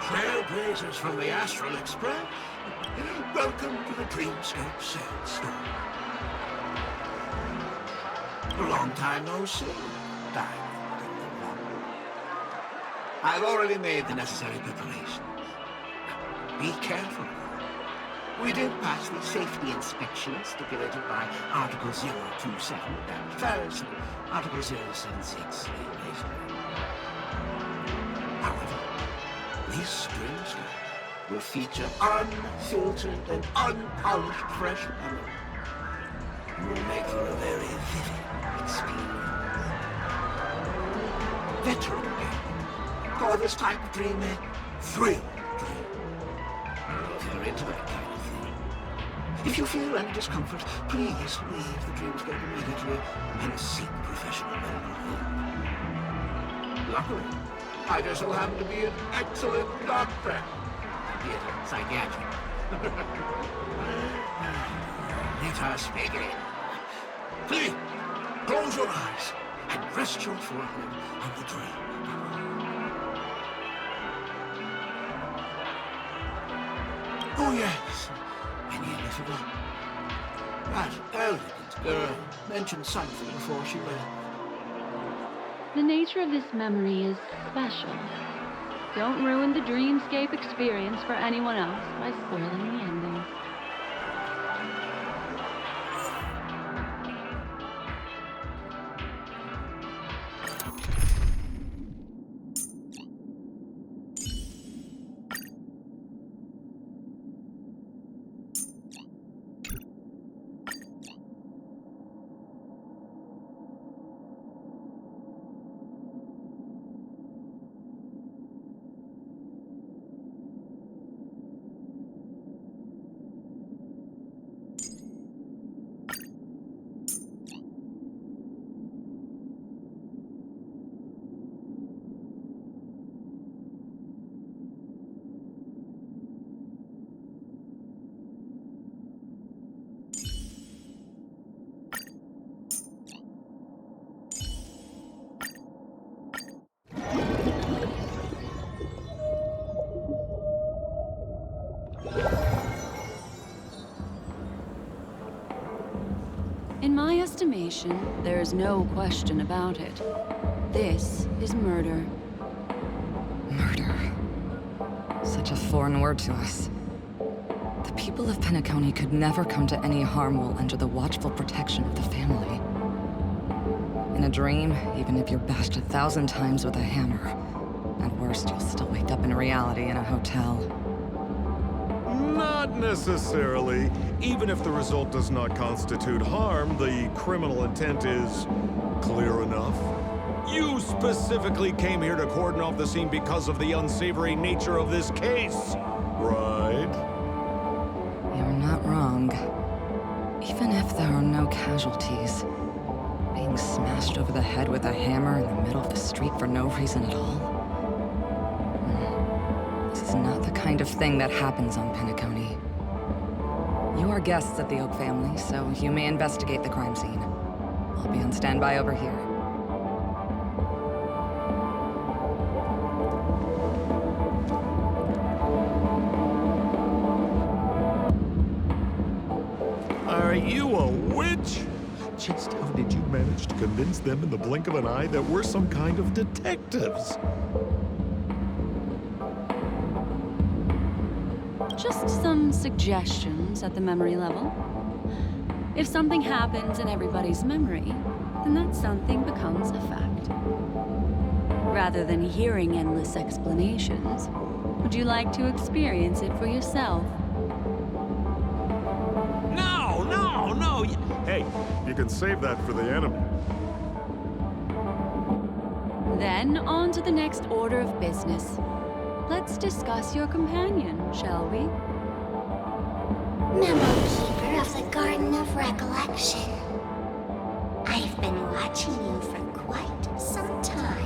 Trailblazers from the Astral Express, welcome to the Dreamscape Sales Store. A long time no see, Diamond in the Rough. I've already made the necessary preparations. Be careful. We did pass the safety inspection stipulated by Article 027 and comparison Article 076. However, this Dreamscape will feature unfiltered and unpolished fresh memory. It will make for a very vivid experience. Veteran game. Call this type of dream a thrill dream. If you're into that kind of thing. If you feel any discomfort, please leave the Dreamscape immediately and seek professional medical help. Luckily, I just so happen to be an excellent doctor. Albeit a psychiatrist. Let us begin. Please, close your eyes and rest your forehead on the dream. Oh yes, I nearly forgot. That elegant girl mentioned something before she left. The nature of this memory is special. Don't ruin the Dreamscape experience for anyone else by spoiling the ending. In my estimation, there is no question about it. This is murder. Murder. Such a foreign word to us. The people of Penacony could never come to any harm while under the watchful protection of the family. In a dream, even if you're bashed 1,000 times with a hammer, at worst, you'll still wake up in reality in a hotel. Not necessarily. Even if the result does not constitute harm, the criminal intent is clear enough. You specifically came here to cordon off the scene because of the unsavory nature of this case, right? You're not wrong. Even if there are no casualties, being smashed over the head with a hammer in the middle of the street for no reason at all. This is not the kind of thing that happens on Penacony. You are guests of the Oak family, so you may investigate the crime scene. I'll be on standby over here. Are you a witch? Just how did you manage to convince them in the blink of an eye that we're some kind of detectives? Just some suggestions at the memory level. If something happens in everybody's memory, then that something becomes a fact. Rather than hearing endless explanations, would you like to experience it for yourself? No! Hey, you can save that for the enemy. Then on to the next order of business. Let's discuss your companion, shall we? Memo Keeper of the Garden of Recollection. I've been watching you for quite some time.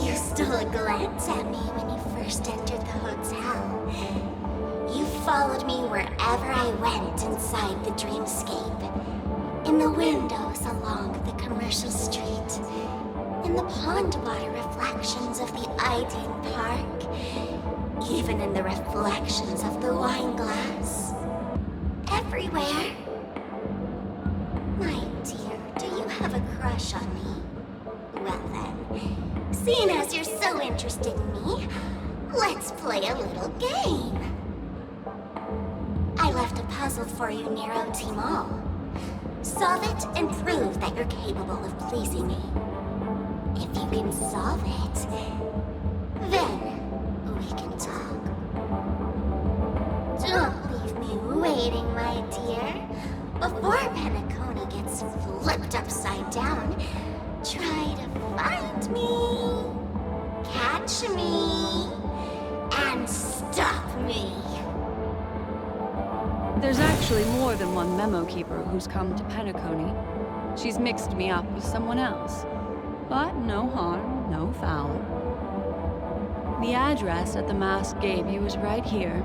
You stole a glance at me when you first entered the hotel. You followed me wherever I went inside the dreamscape. along the commercial street, in the pond water reflections of the Iden Park, even in the reflections of the wine glass. Everywhere. My dear, do you have a crush on me? Well then, seeing as you're so interested in me, let's play a little game. I left a puzzle for you near OT Mall. Solve it and prove that you're capable of pleasing me. If you can solve it, then we can talk. Don't leave me waiting, my dear. Before Penacony gets flipped upside down, try to find me, catch me, and stop me. There's actually more than one memo keeper who's come to Penacony. She's mixed me up with someone else. But no harm, no foul. The address that the mask gave you is right here.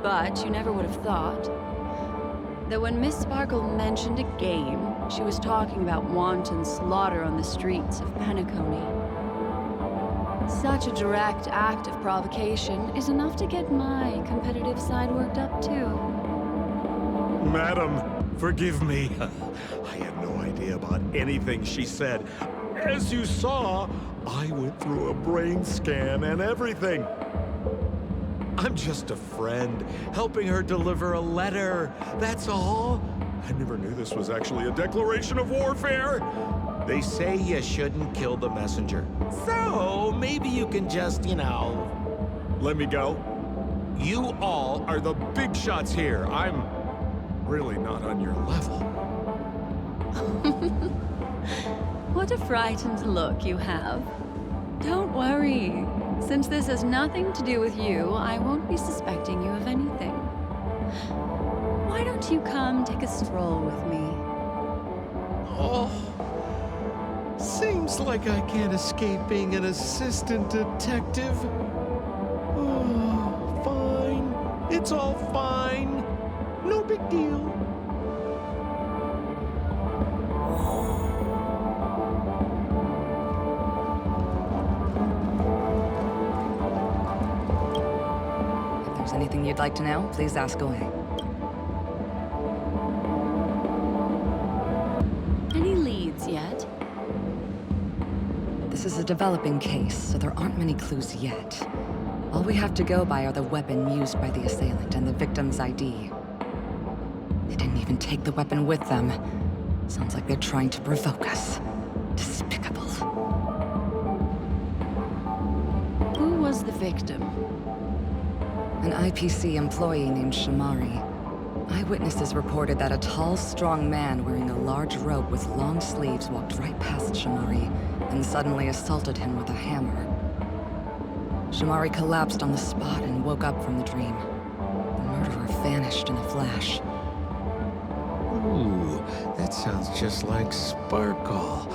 But you never would have thought that when Miss Sparkle mentioned a game, she was talking about wanton slaughter on the streets of Penacony. Such a direct act of provocation is enough to get my competitive side worked up too. Madam, forgive me. I had no idea about anything she said. As you saw, I went through a brain scan and everything. I'm just a friend, helping her deliver a letter, that's all. I never knew this was actually a declaration of warfare. They say you shouldn't kill the messenger. So, maybe you can just, let me go. You all are the big shots here. I'm really not on your level. What a frightened look you have. Don't worry. Since this has nothing to do with you, I won't be suspecting you of anything. Why don't you come take a stroll with me? Oh, seems like I can't escape being an assistant detective. Oh, fine. It's all fine. No big deal. If there's anything you'd like to know, please ask away. Any leads yet? This is a developing case, so there aren't many clues yet. All we have to go by are the weapon used by the assailant and the victim's ID. They didn't even take the weapon with them. Sounds like they're trying to provoke us. Despicable. Who was the victim? An IPC employee named Shamari. Eyewitnesses reported that a tall, strong man wearing a large robe with long sleeves walked right past Shamari and suddenly assaulted him with a hammer. Shamari collapsed on the spot and woke up from the dream. The murderer vanished in a flash. Ooh, that sounds just like Sparkle.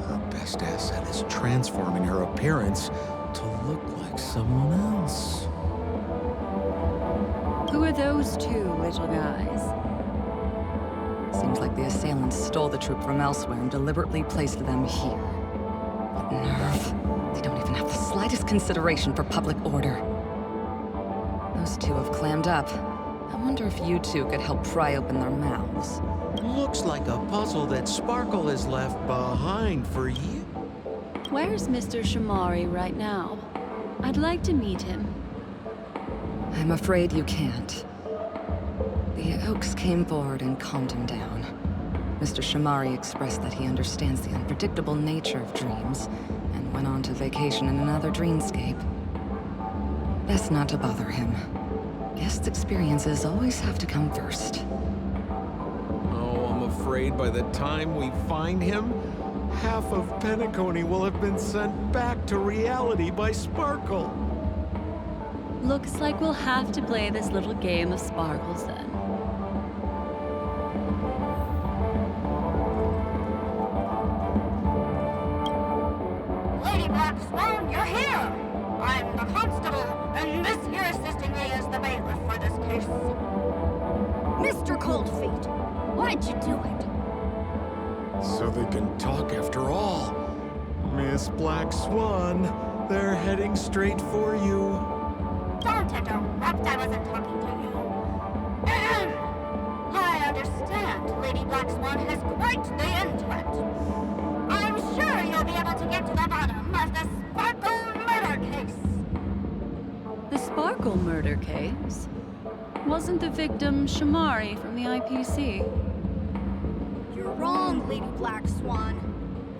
Her best asset is transforming her appearance to look like someone else. Who are those two little guys? Seems like the assailants stole the troop from elsewhere and deliberately placed them here. What nerve. They don't even have the slightest consideration for public order. Those two have clammed up. I wonder if you two could help pry open their mouths. Looks like a puzzle that Sparkle has left behind for you. Where's Mr. Shamari right now? I'd like to meet him. I'm afraid you can't. The Oaks came forward and calmed him down. Mr. Shamari expressed that he understands the unpredictable nature of dreams, and went on to vacation in another dreamscape. Best not to bother him. Guest experiences always have to come first. Oh, I'm afraid by the time we find him, half of Penacony will have been sent back to reality by Sparkle. Looks like we'll have to play this little game of sparkles then. Lady Black Swan, you're here! I'm the constable, and this here assisting me is the bailiff for this case. Mr. Coldfeet, why'd you do it? So they can talk after all. Miss Black Swan, they're heading straight for you. Don't interrupt, I wasn't talking to you. I understand Lady Black Swan has quite the intellect. I'm sure you'll be able to get to the bottom of the Sparkle murder case. The Sparkle murder case? Wasn't the victim Shamari from the IPC? You're wrong, Lady Black Swan.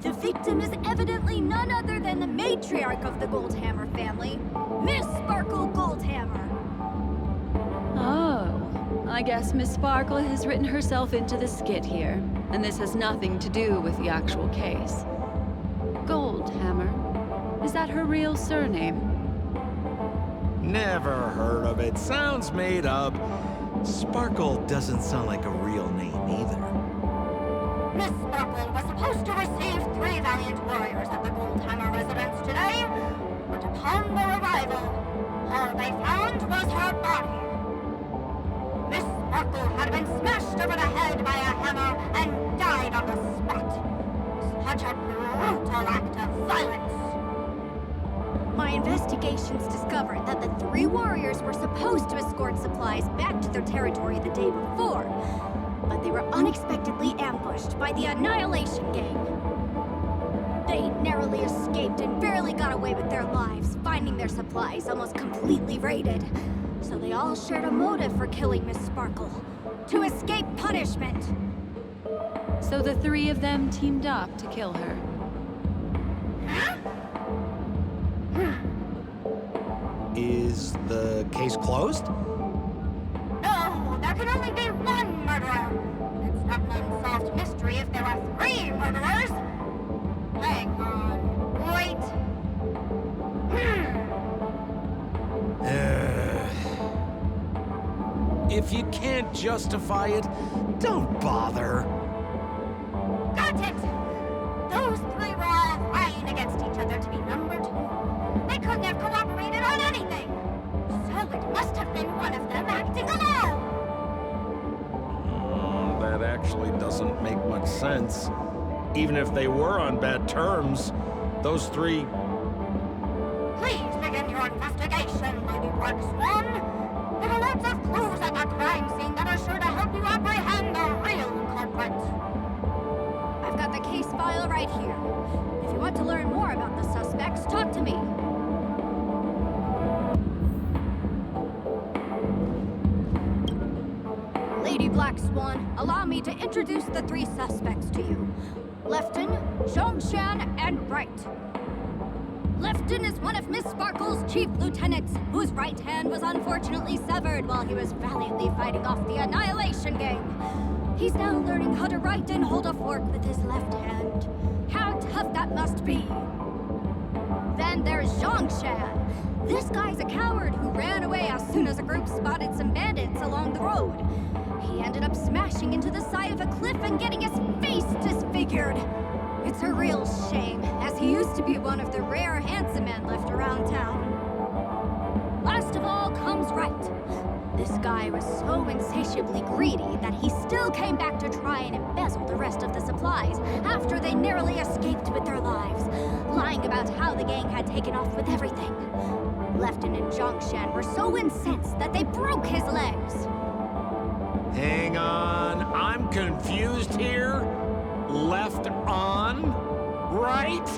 The victim is evidently none other than the matriarch of the Goldhammer family, Miss Sparkle Goldhammer. Oh, I guess Miss Sparkle has written herself into the skit here, and this has nothing to do with the actual case. Goldhammer? Is that her real surname? Never heard of it. Sounds made up. Sparkle doesn't sound like a real name either. Miss Sparkle was supposed to receive 3 valiant warriors at the Goldhammer residence today, but upon their arrival, all they found was her body. Miss Sparkle had been smashed over the head by a hammer and died on the spot. Such a brutal act of violence. My investigations discovered that the 3 warriors were supposed to escort supplies back to their territory the day before, but they were unexpectedly ambushed by the Annihilation Gang. They narrowly escaped and barely got away with their lives, finding their supplies almost completely raided. So they all shared a motive for killing Miss Sparkle, to escape punishment. So the 3 of them teamed up to kill her. Is the case closed? No, there can only be one murderer. It's not an unsolved mystery if there are 3 murderers. Hang on. Wait. If you can't justify it, don't bother. Got it! Those 3 were all vying against each other to be number 2. They couldn't have cooperated on anything. So it must have been one of them acting alone. That actually doesn't make much sense. Even if they were on bad terms, those 3... Please begin your investigation, Lady Black Swan. There are lots of clues at that crime scene that are sure to help you apprehend the real culprit. I've got the case file right here. If you want to learn more about the suspects, talk to me. Lady Black Swan, allow me to introduce the 3 suspects to you. Lefton, Zhongshan, and Wright. Lefton is one of Miss Sparkle's chief lieutenants, whose right hand was unfortunately severed while he was valiantly fighting off the Annihilation Gang. He's now learning how to write and hold a fork with his left hand. How tough that must be! Then there's Zhongshan. This guy's a coward who ran away as soon as a group spotted some bandits along the road. He ended up smashing into the side of a cliff and getting his face disfigured. It's a real shame, as he used to be one of the rare handsome men left around town. Last of all comes Wright. This guy was so insatiably greedy that he still came back to try and embezzle the rest of the supplies after they narrowly escaped with their lives, lying about how the gang had taken off with everything. Lefton and Zhongshan were so incensed that they broke his legs. Hang on, I'm confused here. Left on? Right?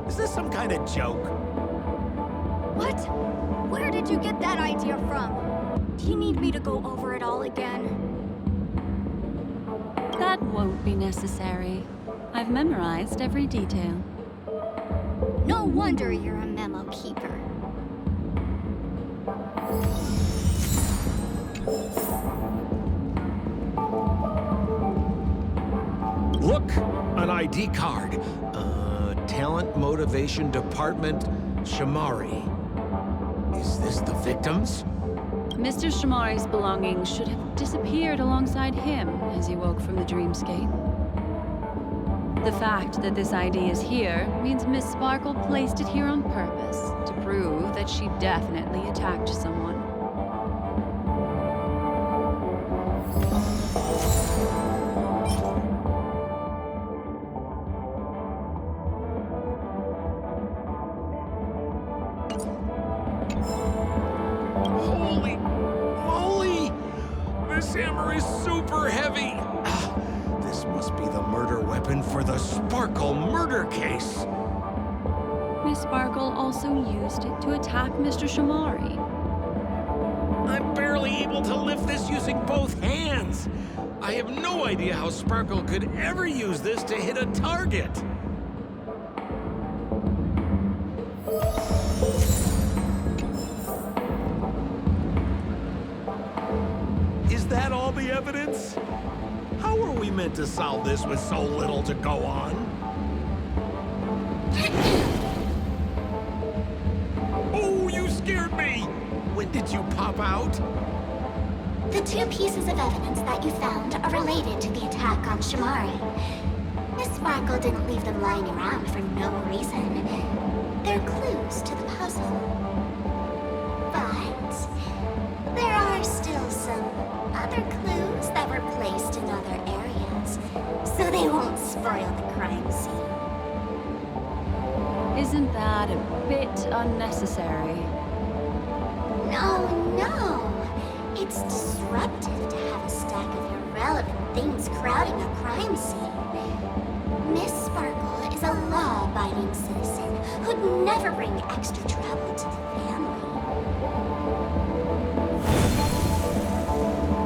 Is this some kind of joke? What? Where did you get that idea from? Do you need me to go over it all again? That won't be necessary. I've memorized every detail. No wonder you're a memo keeper. Look, an ID card. Talent Motivation Department, Shamari. Is this the victims? Mr. Shamari's belongings should have disappeared alongside him as he woke from the dreamscape. The fact that this ID is here means Miss Sparkle placed it here on purpose to prove that she definitely attacked someone. hair is super heavy. This must be the murder weapon for the Sparkle murder case. Miss Sparkle also used it to attack Mr. Shamari. I'm barely able to lift this using both hands. I have no idea how Sparkle could ever use this to hit a target. Is that all the evidence? How are we meant to solve this with so little to go on? Oh, you scared me! When did you pop out? The two pieces of evidence that you found are related to the attack on Shamari. Miss Sparkle didn't leave them lying around for no reason. They're clues to the puzzle. But there are still some other clues that were placed in other areas, so they won't spoil the crime scene. Isn't that a bit unnecessary? No. It's disruptive to have a stack of irrelevant things crowding a crime scene. Miss Sparkle is a law-abiding citizen who'd never bring extra trouble to the family.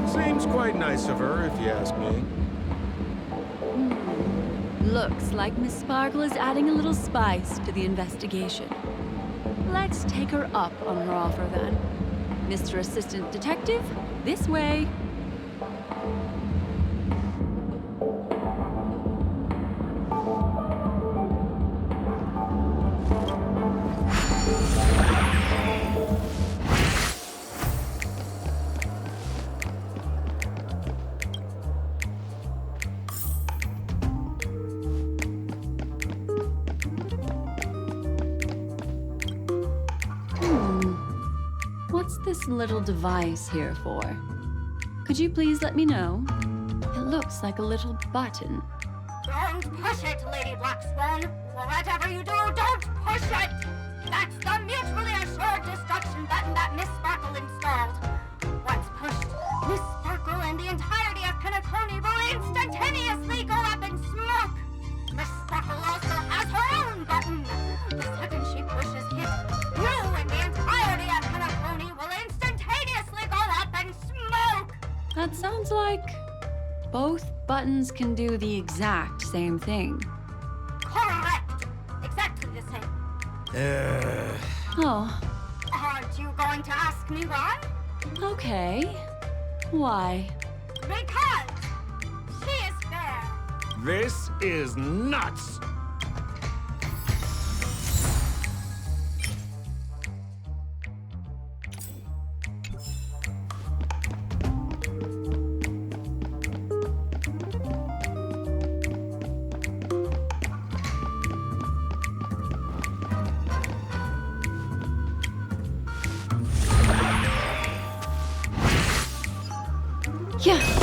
Seems quite nice of her, if you ask me. Looks like Miss Sparkle is adding a little spice to the investigation. Let's take her up on her offer then. Mr. Assistant Detective, this way. What's this little device here for? Could you please let me know? It looks like a little button. Don't push it, Lady Black Swan. Whatever you do, don't push it! That's the mutually assured destruction button that Miss Sparkle installed. Once pushed, Miss Sparkle and the entirety of Penacony will instantaneously go up in smoke. Miss Sparkle also has her own button. The second she pushes hit, you and the entirety of Penacony will instantaneously go up in smoke. That sounds like both buttons can do the exact same thing. Correct. Exactly the same. Oh, Aren't you going to ask me why? okay. Why? Because she is fair. This is nuts! Yeah.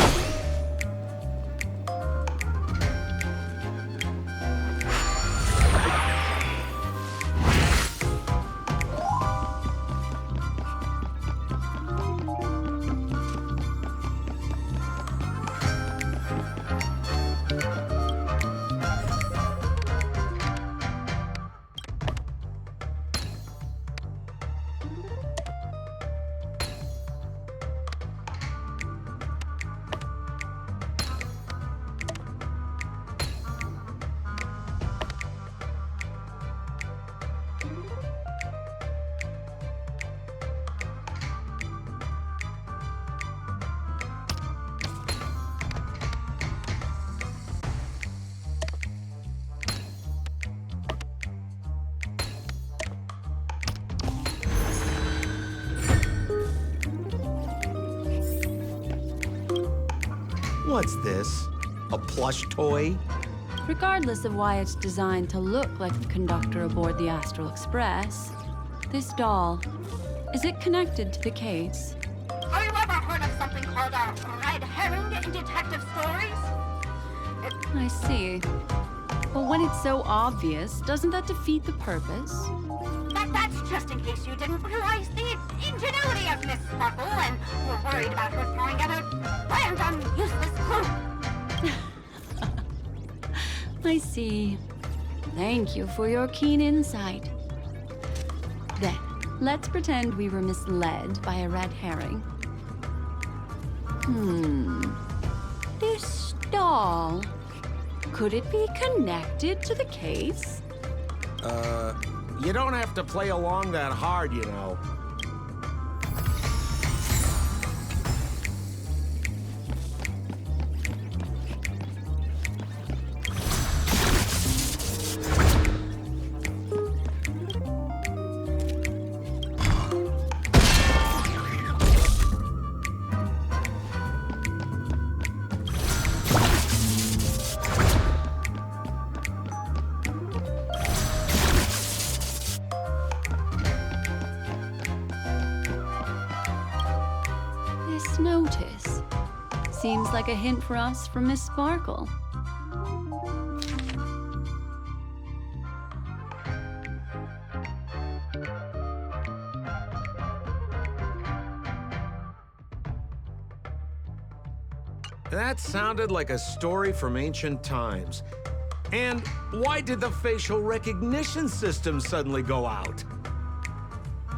What's this? A plush toy? Regardless of why it's designed to look like the conductor aboard the Astral Express, this doll, is it connected to the case? Have you ever heard of something called a red herring in detective stories? I see. But when it's so obvious, doesn't that defeat the purpose? That's true. just in case you didn't realize the ingenuity of Miss Sparkle and were worried about her throwing out a random, useless clue. I see. Thank you for your keen insight. Then, let's pretend we were misled by a red herring. This doll, could it be connected to the case? You don't have to play along that hard, you know. This notice seems like a hint for us from Miss Sparkle. That sounded like a story from ancient times. And why did the facial recognition system suddenly go out?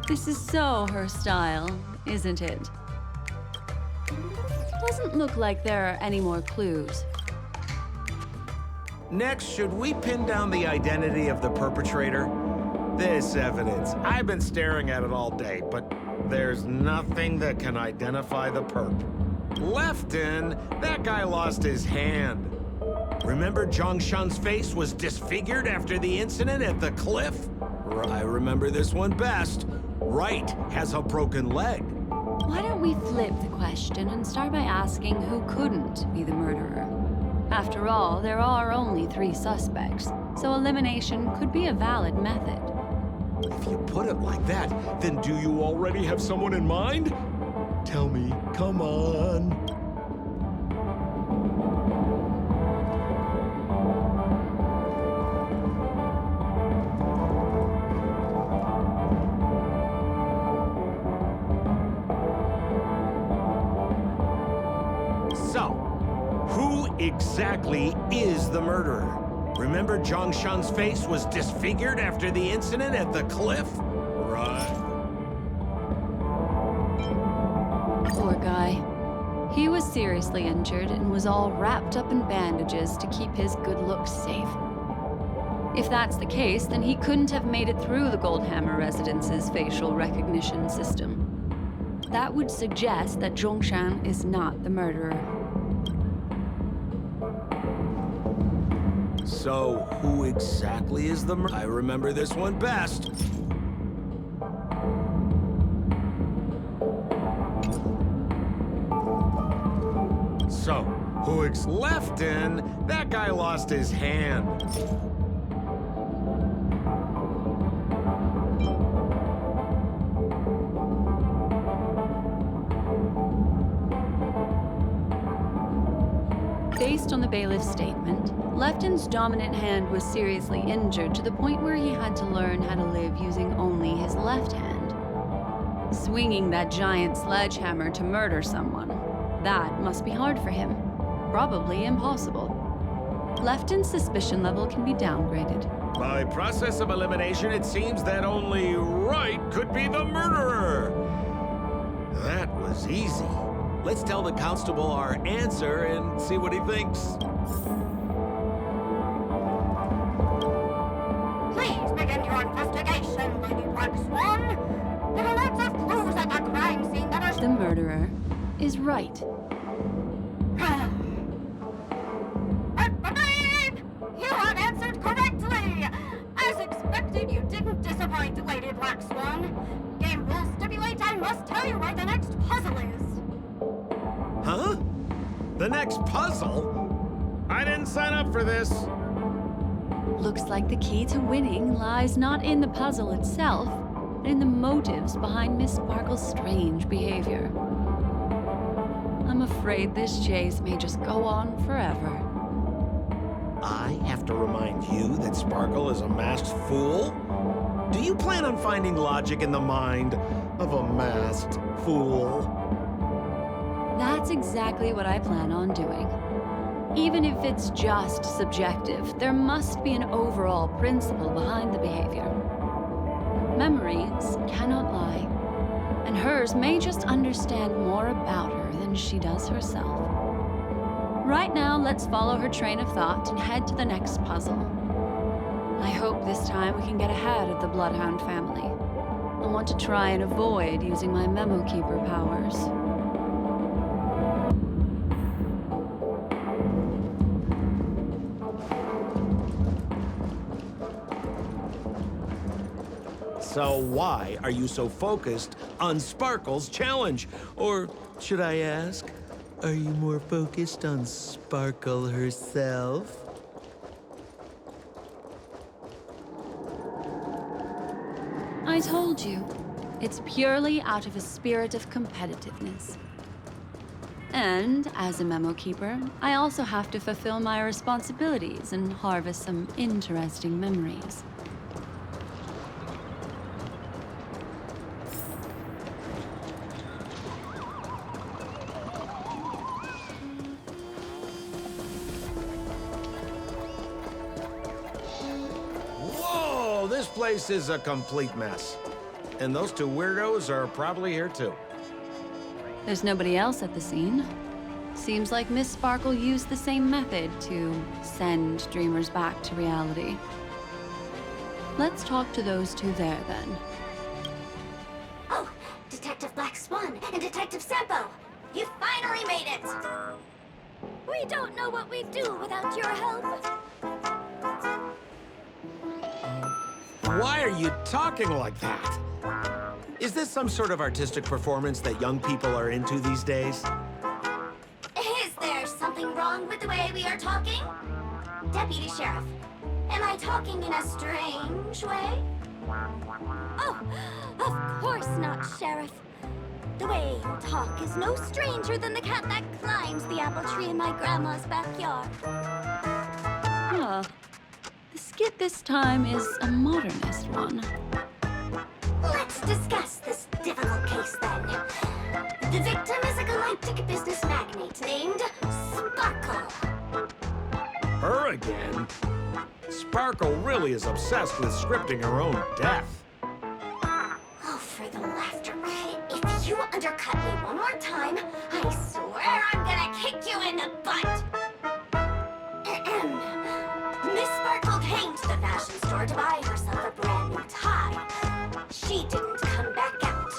This is so her style, isn't it? Doesn't look like there are any more clues. Next, should we pin down the identity of the perpetrator? This evidence, I've been staring at it all day, but there's nothing that can identify the perp. Lefton, that guy lost his hand. Remember 𝐿𝐿𝐿𝐿𝐿's face was disfigured after the incident at the cliff? I remember this one best. Right has a broken leg. Why don't we flip the question and start by asking who couldn't be the murderer? After all, there are only 3 suspects, so elimination could be a valid method. If you put it like that, then do you already have someone in mind? Tell me, come on. So, who exactly is the murderer? Remember 𝐿𝐿𝐿𝐿's face was disfigured after the incident at the cliff? Right. Poor guy. He was seriously injured and was all wrapped up in bandages to keep his good looks safe. If that's the case, then he couldn't have made it through the Goldhammer residence's facial recognition system. That would suggest that 𝐿𝐿𝐿𝐿 is not the murderer. So, who exactly is the murderer? I remember this one best. So, who Lefton, that guy lost his hand. Based on the bailiff's statement, Lefton's dominant hand was seriously injured to the point where he had to learn how to live using only his left hand. Swinging that giant sledgehammer to murder someone, that must be hard for him. Probably impossible. Lefton's suspicion level can be downgraded. By process of elimination, it seems that only Wright could be the murderer. That was easy. Let's tell the constable our answer and see what he thinks. Please begin your investigation, Lady Black Swan. There are lots of clues at the crime scene that are... The murderer is Wright. You have answered correctly! As expected, you didn't disappoint, Lady Black Swan. Game rules stipulate I must tell you where the next puzzle is. Huh? The next puzzle? I didn't sign up for this. Looks like the key to winning lies not in the puzzle itself, but in the motives behind Miss Sparkle's strange behavior. I'm afraid this chase may just go on forever. I have to remind you that Sparkle is a masked fool? Do you plan on finding logic in the mind of a masked fool? That's exactly what I plan on doing. Even if it's just subjective, there must be an overall principle behind the behavior. Memories cannot lie, and hers may just understand more about her than she does herself. Right now, let's follow her train of thought and head to the next puzzle. I hope this time we can get ahead of the Bloodhound family. I want to try and avoid using my Memo Keeper powers. So why are you so focused on Sparkle's challenge? Or should I ask, are you more focused on Sparkle herself? I told you, it's purely out of a spirit of competitiveness. And as a Memo Keeper, I also have to fulfill my responsibilities and harvest some interesting memories. Whoa, this place is a complete mess. And those two weirdos are probably here too. There's nobody else at the scene. Seems like Miss Sparkle used the same method to send dreamers back to reality. Let's talk to those two there, then. Oh, Detective Black Swan and Detective Sampo! You finally made it! We don't know what we'd do without your help. Why are you talking like that? Is this some sort of artistic performance that young people are into these days? Is there something wrong with the way we are talking? Deputy Sheriff, am I talking in a strange way? Oh, of course not, Sheriff. The way you talk is no stranger than the cat that climbs the apple tree in my grandma's backyard. Huh. The skit this time is a modernist one. Let's discuss this difficult case then. The victim is a galactic business magnate named Sparkle. Her again? Sparkle really is obsessed with scripting her own death. Oh, for the laughter. If you undercut me one more time, I swear I'm gonna kick you in the butt. Miss Sparkle came to the fashion store to buy herself a brand new tie. She didn't come back out.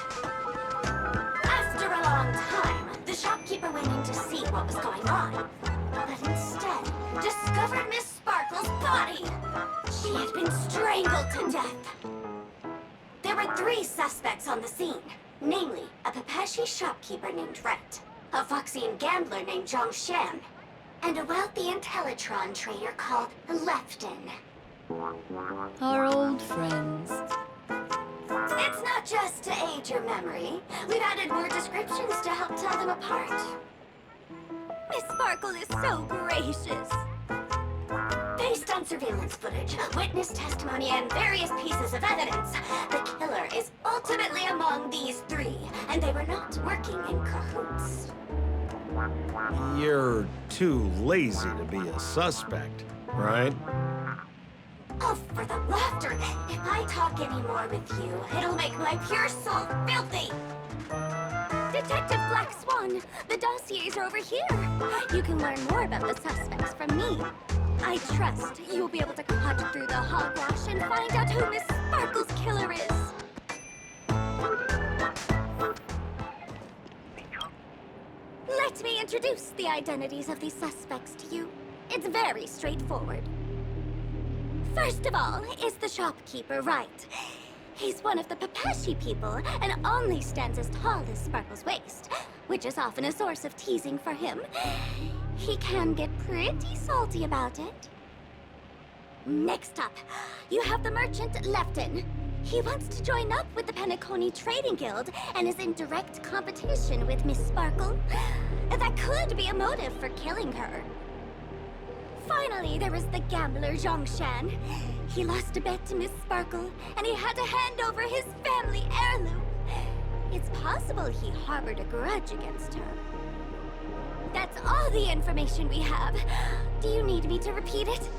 After a long time, the shopkeeper went in to see what was going on, but instead discovered Miss Sparkle's body. She had been strangled to death. There were 3 suspects on the scene, namely a Pepeshi shopkeeper named Rhett, a Foxian gambler named 𝐿𝐿𝐿𝐿, and a wealthy Intellitron trader called Lefton. Our old friends. It's not just to aid your memory. We've added more descriptions to help tell them apart. Miss Sparkle is so gracious. Based on surveillance footage, witness testimony, and various pieces of evidence, the killer is ultimately among these 3, and they were not working in cahoots. You're too lazy to be a suspect, right? Oh, for the laughter! If I talk any more with you, it'll make my pure soul filthy! Detective Black Swan, the dossiers are over here. You can learn more about the suspects from me. I trust you'll be able to cut through the hogwash and find out who Miss Sparkle's killer is. Let me introduce the identities of these suspects to you. It's very straightforward. First of all is the shopkeeper, Wright. He's one of the Pepeshi people and only stands as tall as Sparkle's waist, which is often a source of teasing for him. He can get pretty salty about it. Next up, you have the merchant Lefton. He wants to join up with the Penacony Trading Guild and is in direct competition with Miss Sparkle. That could be a motive for killing her. Finally, there was the gambler Zhongshan. He lost a bet to Miss Sparkle, and he had to hand over his family heirloom. It's possible he harbored a grudge against her. That's all the information we have. Do you need me to repeat it?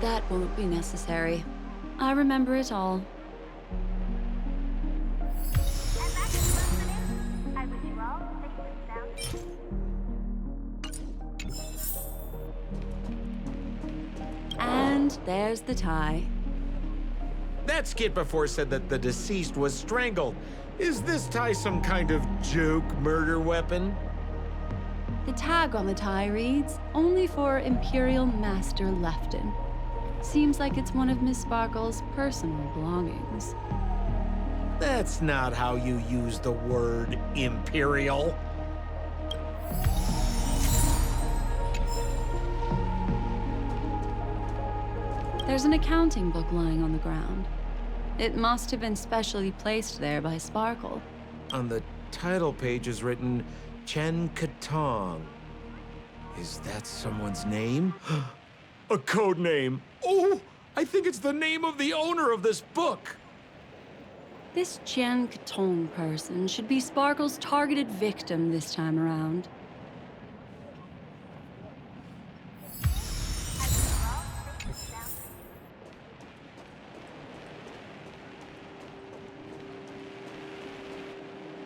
That won't be necessary. I remember it all. And that is listening. I wish you all safe and sound. And there's the tie. That skit before said that the deceased was strangled. Is this tie some kind of joke murder weapon? The tag on the tie reads, "Only for Imperial Master Lefton." Seems like it's one of Miss Sparkle's personal belongings. That's not how you use the word imperial. There's an accounting book lying on the ground. It must have been specially placed there by Sparkle. On the title page is written Chen Katong. Is that someone's name? A code name. Oh, I think it's the name of the owner of this book. This 𝐿𝐿𝐼𝐾𝐃 person should be Sparkle's targeted victim this time around.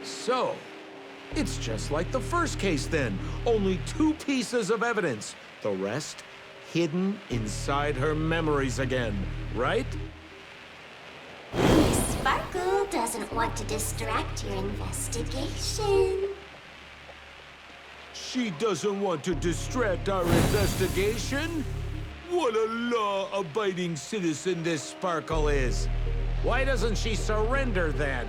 So, it's just like the first case then. Only 2 pieces of evidence. The rest hidden inside her memories again, right? Miss Sparkle doesn't want to distract your investigation. She doesn't want to distract our investigation? What a law-abiding citizen this Sparkle is. Why doesn't she surrender then?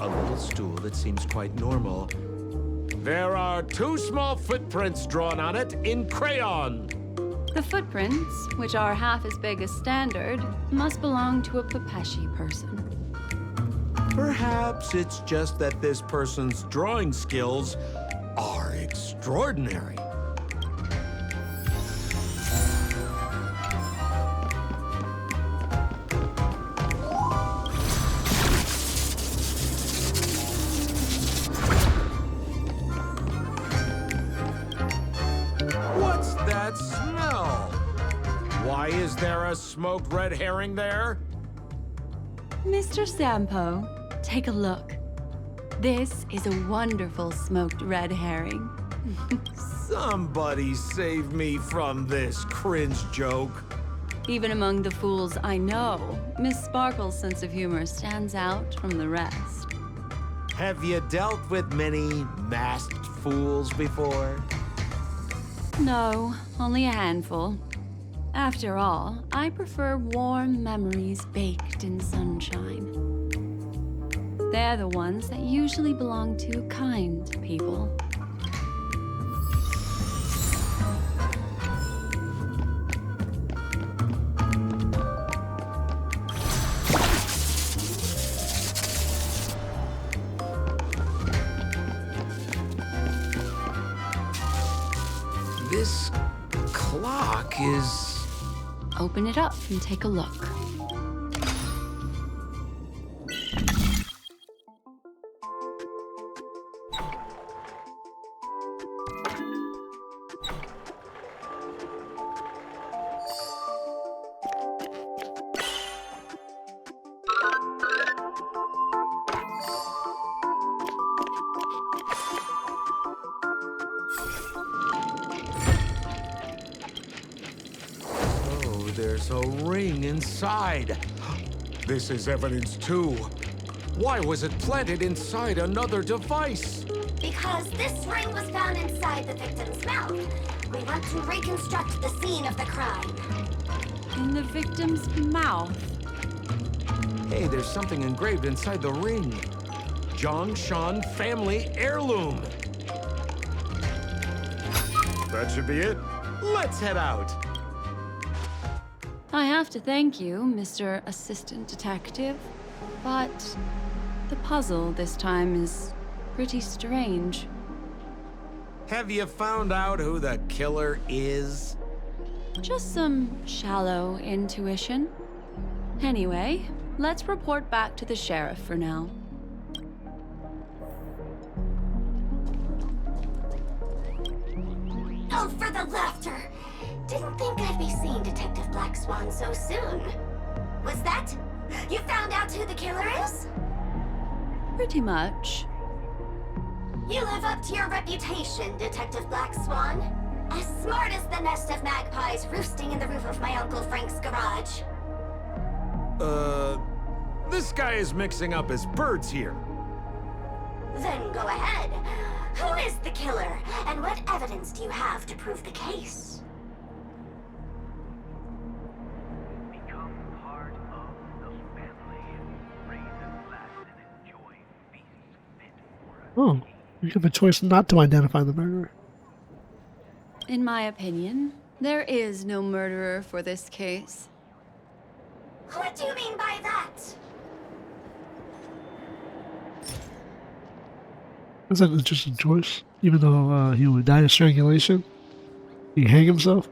A little stool that seems quite normal. There are 2 small footprints drawn on it in crayon. The footprints, which are half as big as standard, must belong to a Pepeshi person. Perhaps it's just that this person's drawing skills are extraordinary. What's that smell? Why is there a smoked red herring there? Mr. Sampo, take a look. This is a wonderful smoked red herring. Somebody save me from this cringe joke. Even among the fools I know, Miss Sparkle's sense of humor stands out from the rest. Have you dealt with many masked fools before? No, only a handful. After all, I prefer warm memories baked in sunshine. They're the ones that usually belong to kind people. This clock is... Open it up and take a look. a ring inside. This is evidence too. Why was it planted inside another device? Because this ring was found inside the victim's mouth. We want to reconstruct the scene of the crime. In the victim's mouth. Hey, there's something engraved inside the ring. 𝐿𝐴𝐿 family heirloom. That should be it. Let's head out. I have to thank you, Mr. Assistant Detective, but the puzzle this time is pretty strange. Have you found out who the killer is? Just some shallow intuition. Anyway, let's report back to the sheriff for now. Oh, for the laughter! Didn't think I'd be seeing Detective Black Swan so soon. Was that? You found out who the killer is? Pretty much. You live up to your reputation, Detective Black Swan. As smart as the nest of magpies roosting in the roof of my Uncle Frank's garage. This guy is mixing up his birds here. Then go ahead. Who is the killer, and what evidence do you have to prove the case? Become part of the family. Raise and last and enjoy feasts fit for Oh, you have a choice not to identify the murderer. In my opinion, there is no murderer for this case. What do you mean by that? That's an interesting choice. Even though he would die of strangulation, he hang himself.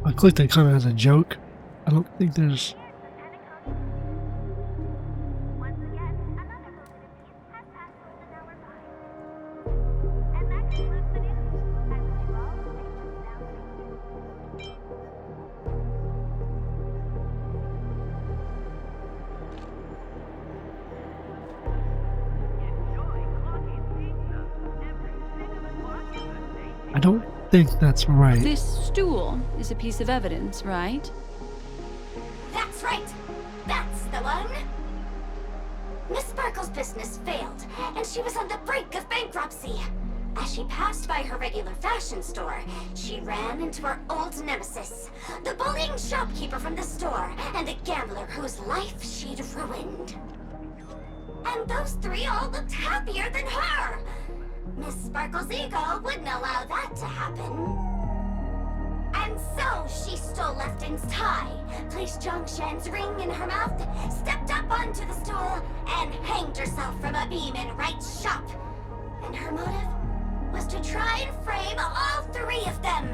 I clicked it kind of as a joke. I don't think there's... I don't think that's right. This stool is a piece of evidence, right? That's right. That's the one. Miss Sparkle's business failed, and she was on the brink of bankruptcy. As she passed by her regular fashion store, she ran into her old nemesis, the bullying shopkeeper from the store, and the gambler whose life she'd ruined. And those three all looked happier than her. Miss Sparkle's ego wouldn't allow that to happen. And so she stole Lefton's tie, placed 𝐿𝐴𝐿's ring in her mouth, stepped up onto the stool, and hanged herself from a beam in Wright's shop. And her motive was to try and frame all three of them.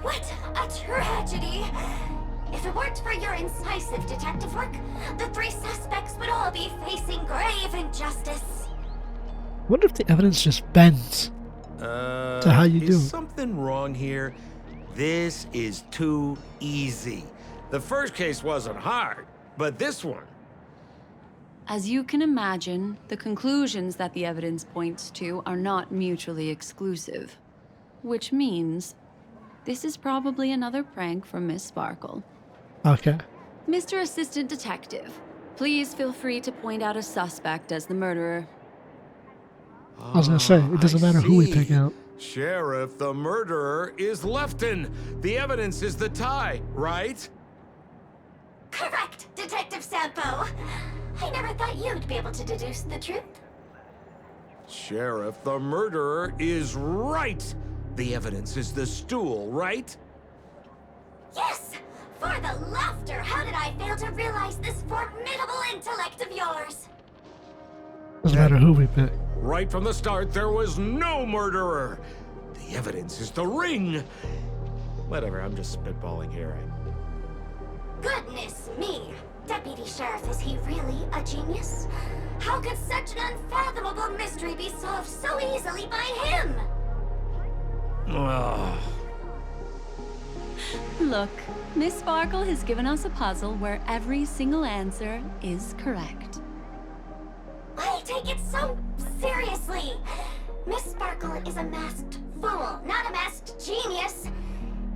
What a tragedy! If it weren't for your incisive detective work, the three suspects would all be facing grave injustice. What if the evidence just bends to how you do Is it? something wrong here? This is too easy. The first case wasn't hard, but this one... As you can imagine, the conclusions that the evidence points to are not mutually exclusive. Which means, this is probably another prank from Miss Sparkle. Okay. Mr. Assistant Detective, please feel free to point out a suspect as the murderer. I was gonna say, it doesn't matter who we pick out. Sheriff, the murderer is Lefton. The evidence is the tie, right? Correct, Detective Sampo. I never thought you'd be able to deduce the truth. Sheriff, the murderer is right. The evidence is the stool, right? Yes! For the laughter, how did I fail to realize this formidable intellect of yours? Doesn't matter who we pick. Right from the start, there was no murderer. The evidence is the ring. Whatever, I'm just spitballing here. Goodness me! Deputy Sheriff, is he really a genius? How could such an unfathomable mystery be solved so easily by him? Ugh. Look, Miss Sparkle has given us a puzzle where every single answer is correct. Why take it so seriously? Miss Sparkle is a masked fool, not a masked genius.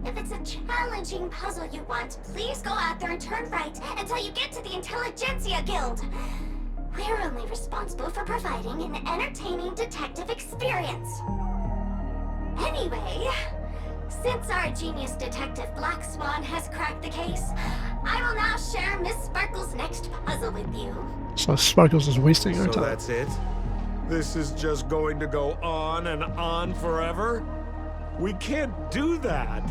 If it's a challenging puzzle you want, please go out there and turn right until you get to the Intelligentsia Guild. We're only responsible for providing an entertaining detective experience. Anyway, since our genius detective Black Swan has cracked the case, I will now share Miss Sparkle's next puzzle with you. So Sparkles is wasting her So time. that's it? This is just going to go on and on forever? We can't do that.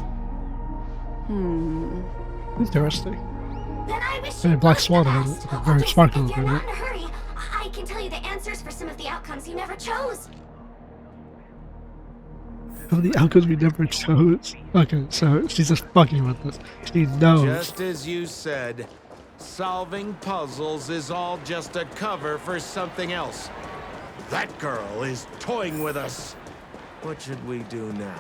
Interesting. Then I wish Hey, you Black both Swan the has best. a very Just sparkle if you're in not it. in a hurry, I can tell you the answers for some of the outcomes you never chose. How many outcomes we never chose? Okay, so she's just fucking with us. She knows. Just as you said, solving puzzles is all just a cover for something else. That girl is toying with us. What should we do now?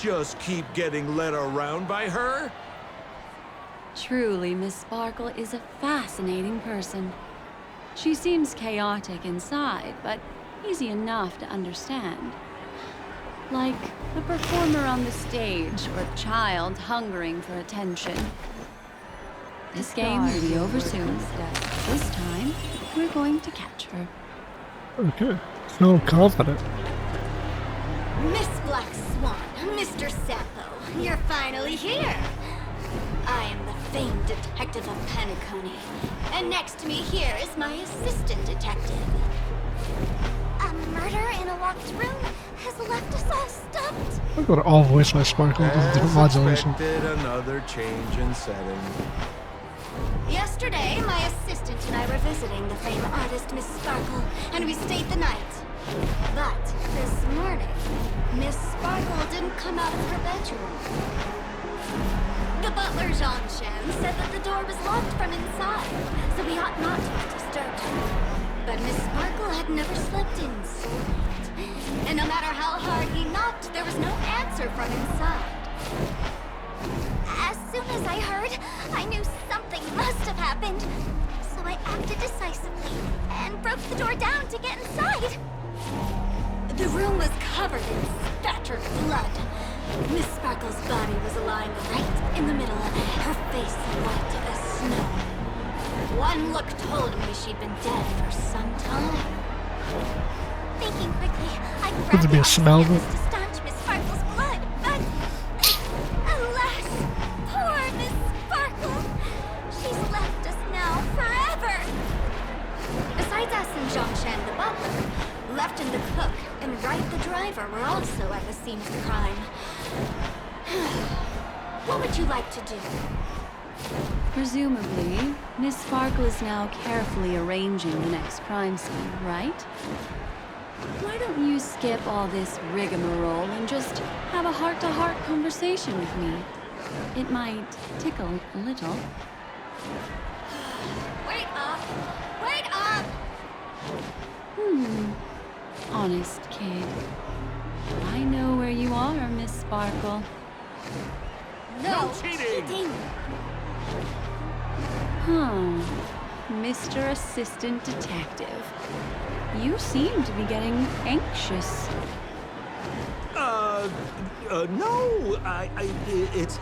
Just keep getting led around by her? Truly, Miss Sparkle is a fascinating person. She seems chaotic inside, but easy enough to understand. Like a performer on the stage or a child hungering for attention. This game will be over soon. This time, we're going to catch her. Okay, so confident. Miss Black Swan, Mr. Sampo, you're finally here. I am the famed detective of Penacony, and next to me here is my assistant detective. A murder in a locked room has left us all stumped. I'm going to all voice my Sparkle. This is different As modulation. expected, another change in setting. Yesterday, my assistant and I were visiting the famed artist Miss Sparkle, and we stayed the night. But this morning, Miss Sparkle didn't come out of her bedroom. The butler, Jean-Chen, said that the door was locked from inside, so we ought not to have disturbed her. But Miss Sparkle had never slept inside. And no matter how hard he knocked, there was no answer from inside. As soon as I heard, I knew something must have happened. So I acted decisively and broke the door down to get inside. The room was covered in spattered blood. Miss Sparkle's body was lying right in the middle, her face white as snow. One look told me she'd been dead for some time. Thinking quickly, I Could grabbed there be a the smell of oxygen it? to staunch Miss Sparkle's blood, but alas, poor Miss Sparkle. She's left us now forever. Besides us and Jean-Chen, the butler, Lefton the cook, and Wright the driver were also at the scene of the crime. What would you like to do? Presumably, Miss Sparkle is now carefully arranging the next crime scene, right? Why don't you skip all this rigmarole and just have a heart-to-heart conversation with me? It might tickle a little. Wait up! Wait up! Honest kid. I know where you are, Miss Sparkle. No cheating! Huh. Mr. Assistant Detective. You seem to be getting anxious. No, it's...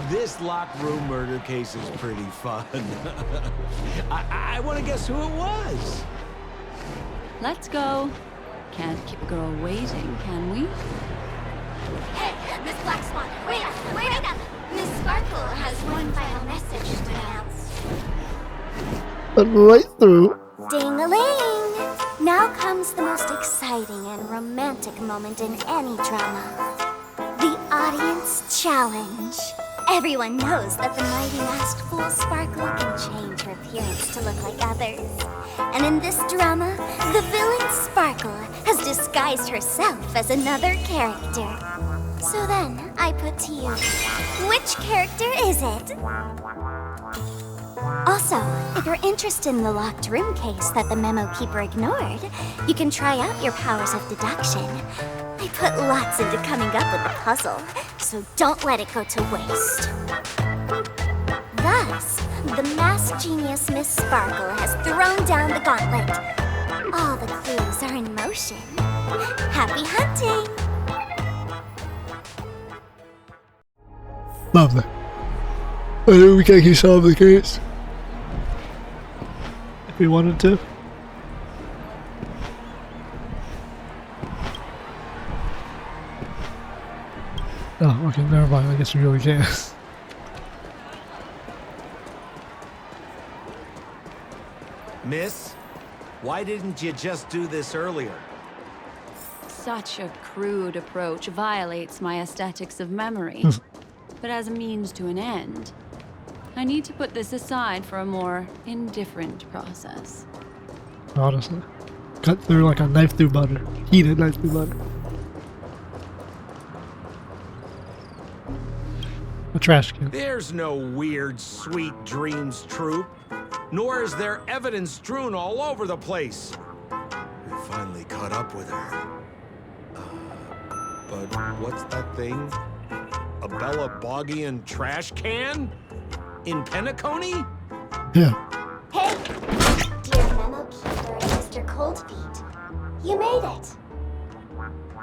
This locked room murder case is pretty fun. I want to guess who it was. Let's go. Can't keep a girl waiting, can we? Hey, Miss Black Swan, wait up! Miss Sparkle has one final message to announce. Right through. Ding-a-ling! Now comes the most exciting and romantic moment in any drama. The audience challenge. Everyone knows that the mighty masked fool Sparkle can change her appearance to look like others. And in this drama, the villain Sparkle has disguised herself as another character. So then, I put to you, which character is it? Also, if you're interested in the locked room case that the memo keeper ignored, you can try out your powers of deduction. I I put lots into coming up with the puzzle, so don't let it go to waste. Thus, the masked genius Miss Sparkle has thrown down the gauntlet. All the clues are in motion. Happy hunting! Lovely. I know we can't keep solving the case. If we wanted to. Oh, okay, never mind. I guess we really can't. Miss, why didn't you just do this earlier? Such a crude approach violates my aesthetics of memory. But as a means to an end, I need to put this aside for a more indifferent process. Honestly. Cut through like a knife through butter. Heated knife through butter. A trash can. There's no weird, sweet dreams troupe. Nor is there evidence strewn all over the place. We finally caught up with her. But what's that thing? A Bella Boggian trash can? In Penacony? Yeah. Hey, dear Memo Keeper and Mr. Coldfeet, you made it.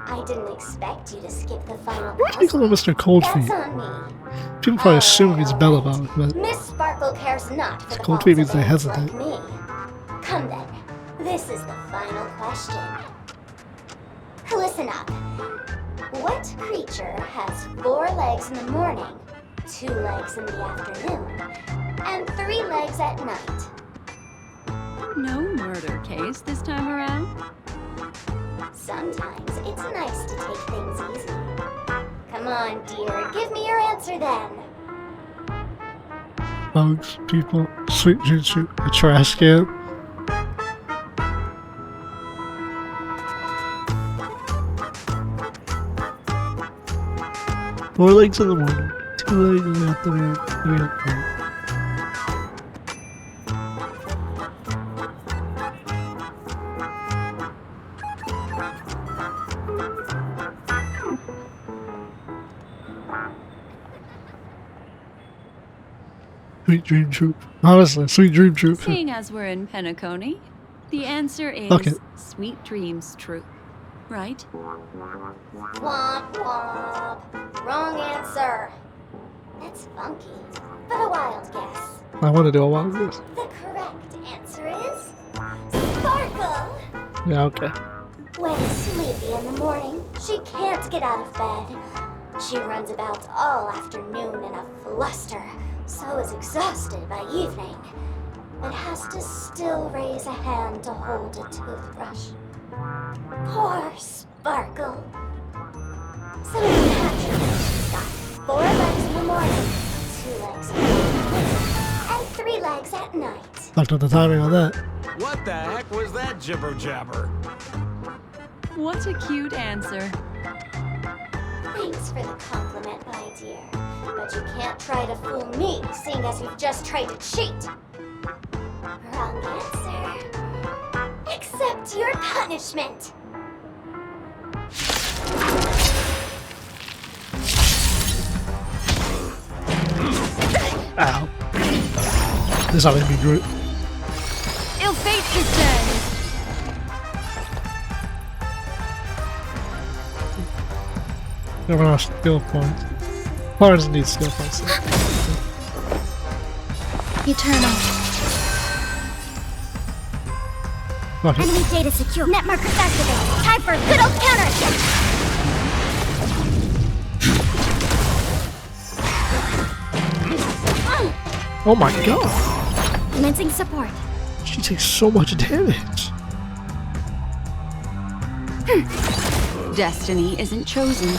I didn't expect you to skip the final Why do you call him Mr. Coldfeet? That's on me. People probably assume he's Bellabog, but Miss Sparkle cares not for the Coldfeet means faults they of ants hesitate. like me. Come then, this is the final question. Listen up. What creature has 4 legs in the morning, 2 legs in the afternoon, and 3 legs at night? No murder case this time around? Sometimes it's nice to take things easy. Come on, dear, give me your answer then. bugs, people, sweet jutsu, a trash can. Four legs in the morning, 2 legs in the afternoon, 3 at night. Sweet Dream Troop. Honestly, Sweet Dream Troop. Seeing as we're in Penacony, the answer is Okay. Sweet Dreams Troop, right? Womp womp. Wrong answer. That's funky, but a wild guess. I want to do a lot of this. The correct answer is Sparkle. Yeah, okay. When sleepy in the morning, she can't get out of bed. She runs about all afternoon in a fluster, so is exhausted by evening, but has to still raise a hand to hold a toothbrush. Poor Sparkle. So naturally, she's got 4 legs in the morning, 2 legs in the afternoon, and 3 legs at night. Fucked up the timing on that. What the heck was that jibber jabber? What a cute answer. Thanks for the compliment, my dear. But you can't try to fool me, seeing as you've just tried to cheat. Wrong answer. Accept your punishment. Ow. This is how they be Groot. Ill fate descends. Never know skill points. Power doesn't need skill points. Eternal. Fuck it. Enemy data secure. Net markers activated. Time for a good old counterattack. Oh my god. Commencing support. She takes so much damage. Destiny isn't chosen.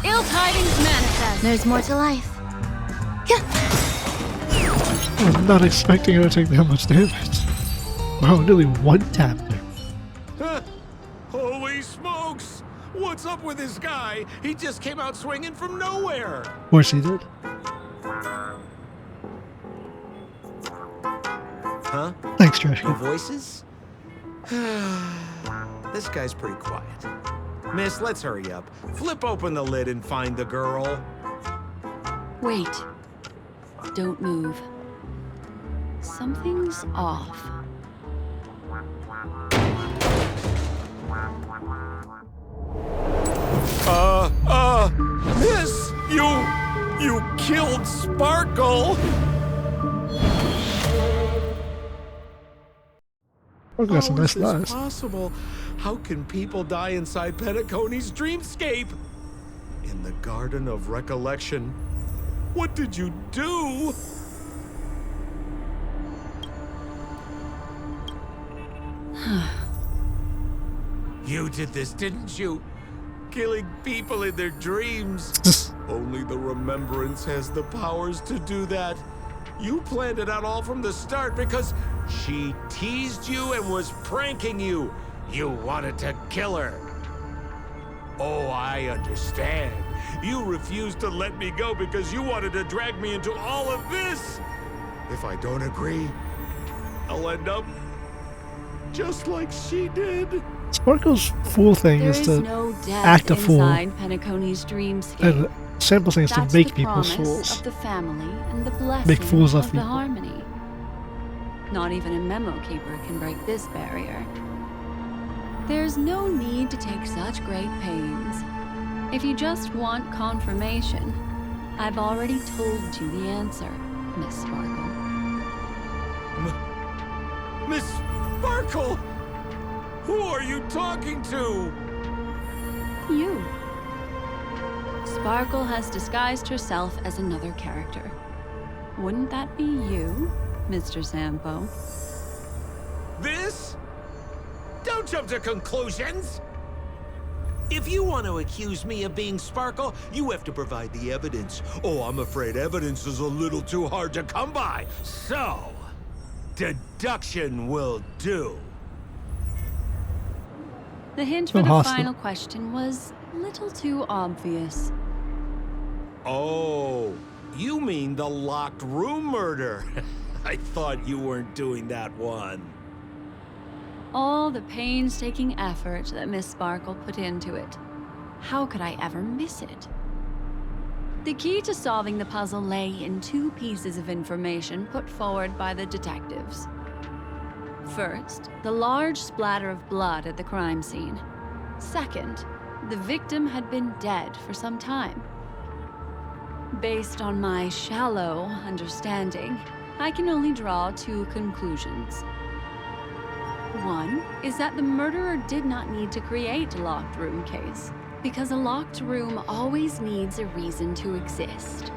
Ill tidings manifest. There's more to life. I was not expecting her to take that much damage. Wow, nearly one-tapped her. Holy smokes! What's up with this guy? He just came out swinging from nowhere. Of course he did. Huh? Thanks, Trash No Can. voices? This guy's pretty quiet. Miss, let's hurry up. Flip open the lid and find the girl. Wait. Don't move. Something's off. Miss, you killed Sparkle. Oh, got some How nice is this lines. possible? How can people die inside Penacony's dreamscape? In the Garden of Recollection. What did you do? You did this, didn't you? Killing people in their dreams. Only the Remembrance has the powers to do that. You planned it out all from the start because she teased you and was pranking you. You wanted to kill her. Oh, I understand. You refused to let me go because you wanted to drag me into all of this. If I don't agree, I'll end up just like she did. Sparkle's fool thing There is is to no death act a fool, inside Penacony's dreamscape. and Sample thing is to That's make the people promise fools. of the family and the blessing Make fools of the people. harmony. Not even a memo keeper can break this barrier. There's no need to take such great pains. If you just want confirmation, I've already told you the answer, Miss Sparkle. Miss Sparkle! Who are you talking to? You. Sparkle has disguised herself as another character. Wouldn't that be you, Mr. Sampo? This? Don't jump to conclusions! If you want to accuse me of being Sparkle, you have to provide the evidence. Oh, I'm afraid evidence is a little too hard to come by. So, deduction will do. The hint for So the hostile. final question was a little too obvious. Oh, you mean the locked room murder? I thought you weren't doing that one. All the painstaking effort that Miss Sparkle put into it. How could I ever miss it? The key to solving the puzzle lay in two pieces of information put forward by the detectives. First, the large splatter of blood at the crime scene. Second, the victim had been dead for some time. Based on my shallow understanding, I can only draw two conclusions. One is that the murderer did not need to create a locked room case, because a locked room always needs a reason to exist.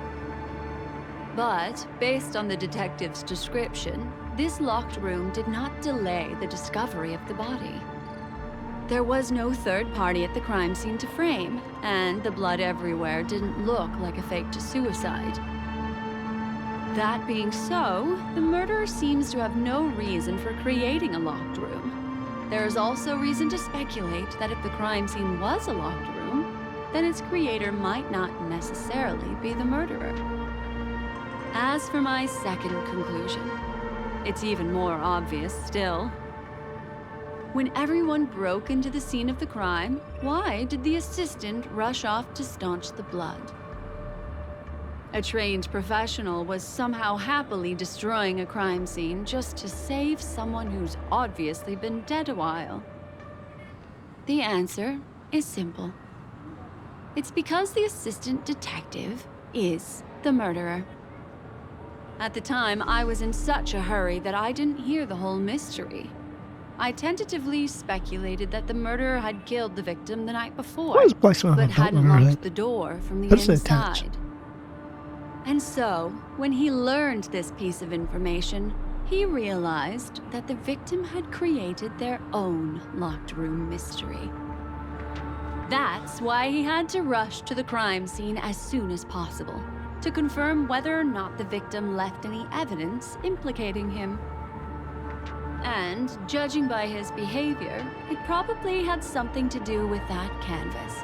But, based on the detective's description, this locked room did not delay the discovery of the body. There was no third party at the crime scene to frame, and the blood everywhere didn't look like a faked suicide. That being so, the murderer seems to have no reason for creating a locked room. There is also reason to speculate that if the crime scene was a locked room, then its creator might not necessarily be the murderer. As for my second conclusion, it's even more obvious still. When everyone broke into the scene of the crime, why did the assistant rush off to staunch the blood? A trained professional was somehow happily destroying a crime scene just to save someone who's obviously been dead a while. The answer is simple. It's because the assistant detective is the murderer. At the time, I was in such a hurry that I didn't hear the whole mystery. I tentatively speculated that the murderer had killed the victim the night before, Why is Black Swan but on top hadn't of her locked head? the door from the How does it attach? inside. And so, when he learned this piece of information, he realized that the victim had created their own locked room mystery. That's why he had to rush to the crime scene as soon as possible, to confirm whether or not the victim left any evidence implicating him. And, judging by his behavior, it probably had something to do with that canvas,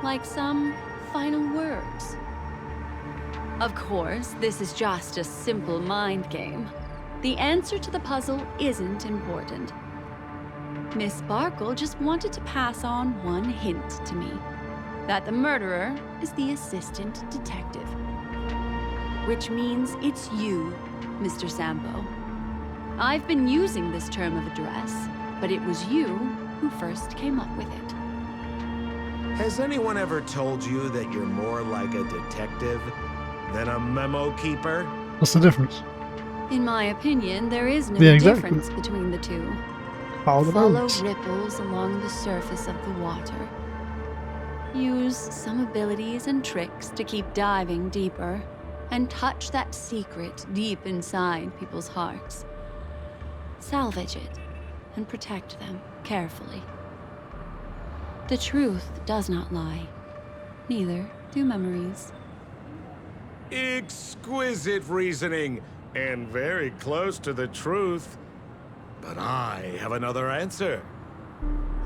like some final words. Of course, this is just a simple mind game. The answer to the puzzle isn't important. Miss Sparkle just wanted to pass on one hint to me. That the murderer is the assistant detective. Which means it's you, Mr. Sampo. I've been using this term of address, but it was you who first came up with it. Has anyone ever told you that you're more like a detective than a memo keeper? What's the difference? In my opinion, there is no Yeah, exactly. difference between the two. Follow the Follow bones. ripples along the surface of the water. Use some abilities and tricks to keep diving deeper, and touch that secret deep inside people's hearts. Salvage it and protect them carefully. The truth does not lie. Neither do memories. Exquisite reasoning, and very close to the truth. But I have another answer.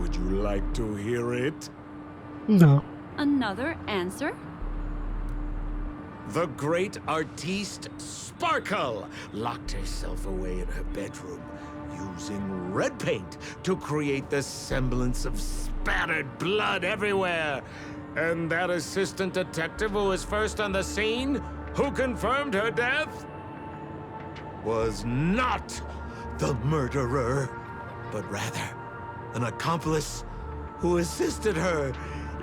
Would you like to hear it? No. Another answer? The great artiste Sparkle locked herself away in her bedroom, using red paint to create the semblance of spattered blood everywhere. And that assistant detective who was first on the scene, who confirmed her death, was not the murderer, but rather an accomplice who assisted her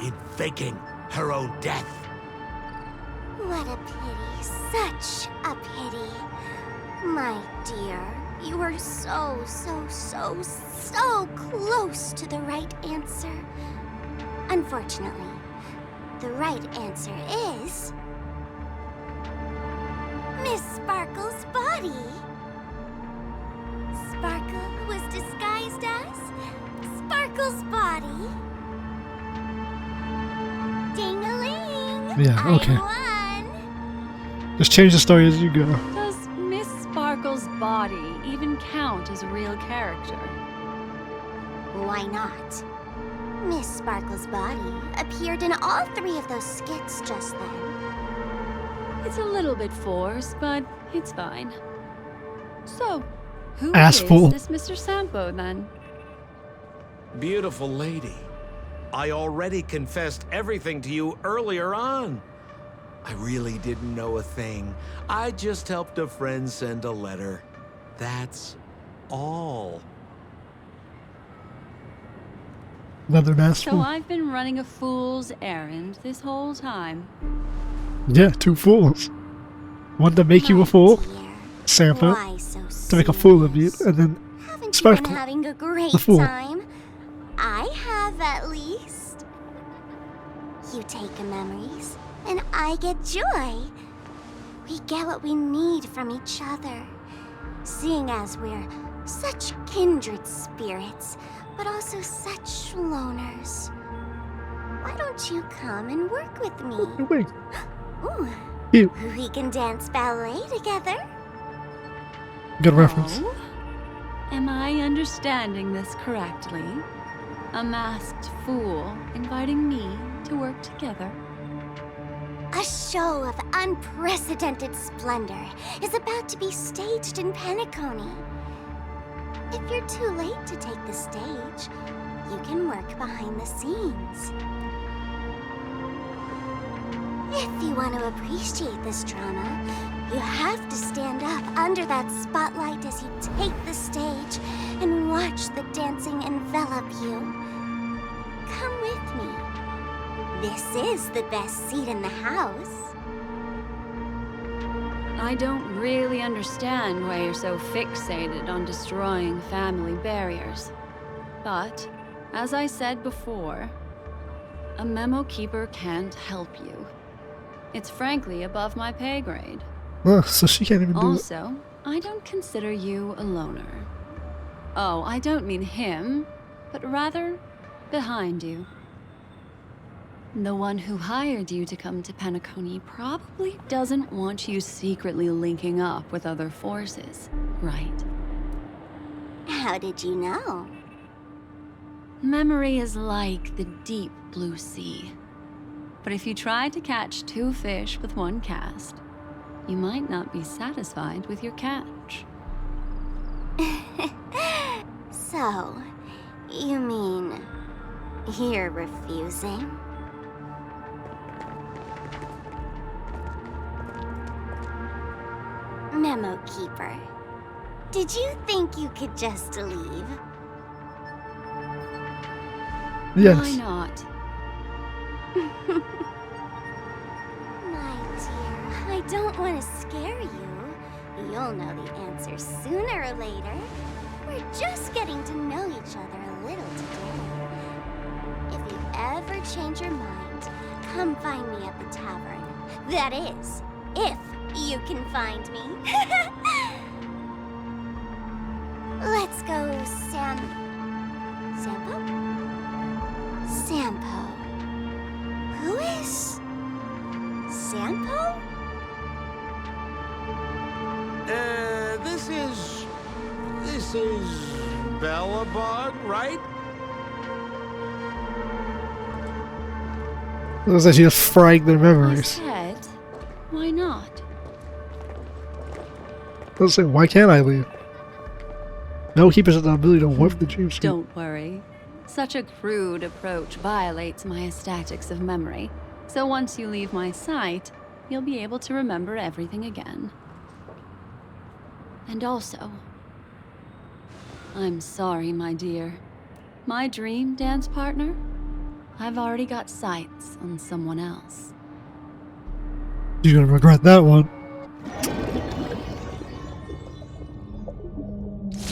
in faking her own death. What a pity, such a pity. My dear, you were so close to the right answer. Unfortunately, the right answer is... Miss Sparkle's body. Sparkle was disguised as Sparkle's body. Ding-a-ling! Yeah, okay. I won! Just change the story as you go. Does Miss Sparkle's body even count as a real character? Why not? Miss Sparkle's body appeared in all 3 of those skits just then. It's a little bit forced, but it's fine. So, who Assful. is this Mr. Sampo, then? Beautiful lady, I already confessed everything to you earlier on. I really didn't know a thing. I just helped a friend send a letter. That's all. Another So asshole. I've been running a fool's errand this whole time. Yeah, 2 fools. One to make you a fool, Sampo, Why so to make a fool of you, serious? and then Haven't you Sparkle, been having a great the fool. time? I have, at least. You take memories, and I get joy. We get what we need from each other, seeing as we're such kindred spirits, but also such loners. Why don't you come and work with me? Wait. Ooh, Ew. we can dance ballet together. Good reference. Oh? Am I understanding this correctly? A masked fool inviting me to work together? A show of unprecedented splendor is about to be staged in Penacony. If you're too late to take the stage, you can work behind the scenes. If you want to appreciate this drama, you have to stand up under that spotlight as you take the stage and watch the dancing envelop you. Come with me. This is the best seat in the house. I don't really understand why you're so fixated on destroying family barriers. But, as I said before, a memo keeper can't help you. It's frankly above my pay grade. Oh, so she can't even do it. Also, I don't consider you a loner. Oh, I don't mean him, but rather behind you. The one who hired you to come to Penacony probably doesn't want you secretly linking up with other forces, right? How did you know? Memory is like the deep blue sea. But if you try to catch 2 fish with 1 cast, you might not be satisfied with your catch. So, You mean you're refusing? Memo Keeper, did you think you could just leave? Yes. Why not? My dear, I don't want to scare you. You'll know the answer sooner or later. We're just getting to know each other a little today. If you ever change your mind, come find me at the tavern. That is, if you can find me. Let's go, Sampo? Sampo. Who is Sampo? This is Bellabog, right? Looks like she just fried their I memories. said, why not? Looks like, why can't I leave? No keepers have the ability to warp the dreamscape. Don't worry. Such a crude approach violates my statics of memory. So once you leave my sight, you'll be able to remember everything again. And also, I'm sorry, my dear. My dream dance partner? I've already got sights on someone else. You're gonna regret that one.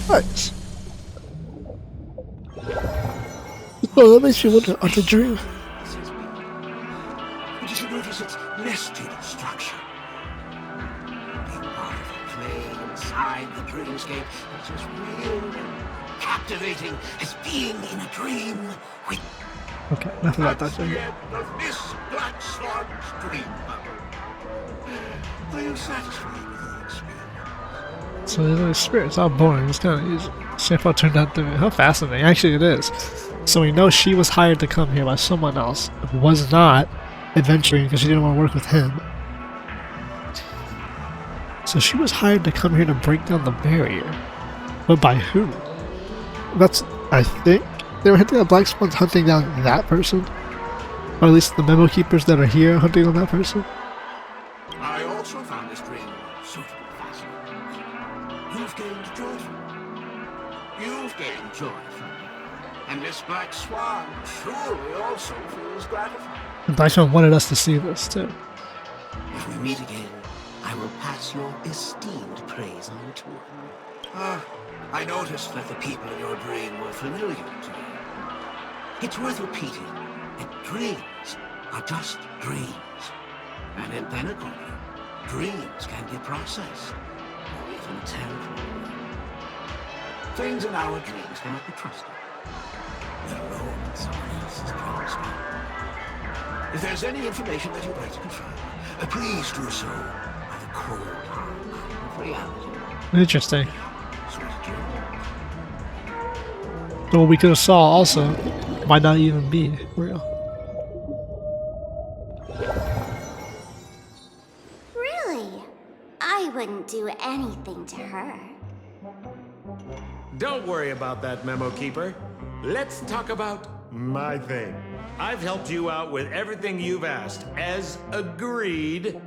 Nice. Oh, that makes you wonder what the dream. Did you notice its nested structure? Being part of a play inside the dreamscape is as real and captivating as being in a dream with Okay, nothing about that the thing. end of Miss Black Swan's dream bubble. Are you satisfied with your experience? So the experience, how boring. It's kind of easy. Sampo turned out to be how fascinating. Actually, it is. So we know she was hired to come here by someone else. Was not adventuring because she didn't want to work with him. So she was hired to come here to break down the barrier. But by who? That's, I think, they were hinting at Black Swan's hunting down that person. Or at least the memo keepers that are here hunting on that person. I also found this dream suitably fascinating. You've gained joy from it. You've gained joy from it. And Miss Black Swan surely also feels gratified. And Black Swan wanted us to see this too. If we meet again, I will pass your esteemed praise on to her. I noticed that the people in your dream were familiar to you. It's worth repeating that dreams are just dreams. And in Penacony, dreams can be processed, or even temporary. Things in our dreams cannot be trusted. Let alone in someone else's dreamscape. If there's any information that you'd like to confirm, please do so by the cold hard light of reality. Interesting. Sweet dreams. So what we could have saw also might not even be real. Really? I wouldn't do anything to her. Don't worry about that, Memo Keeper. Let's talk about my thing. I've helped you out with everything you've asked, as agreed.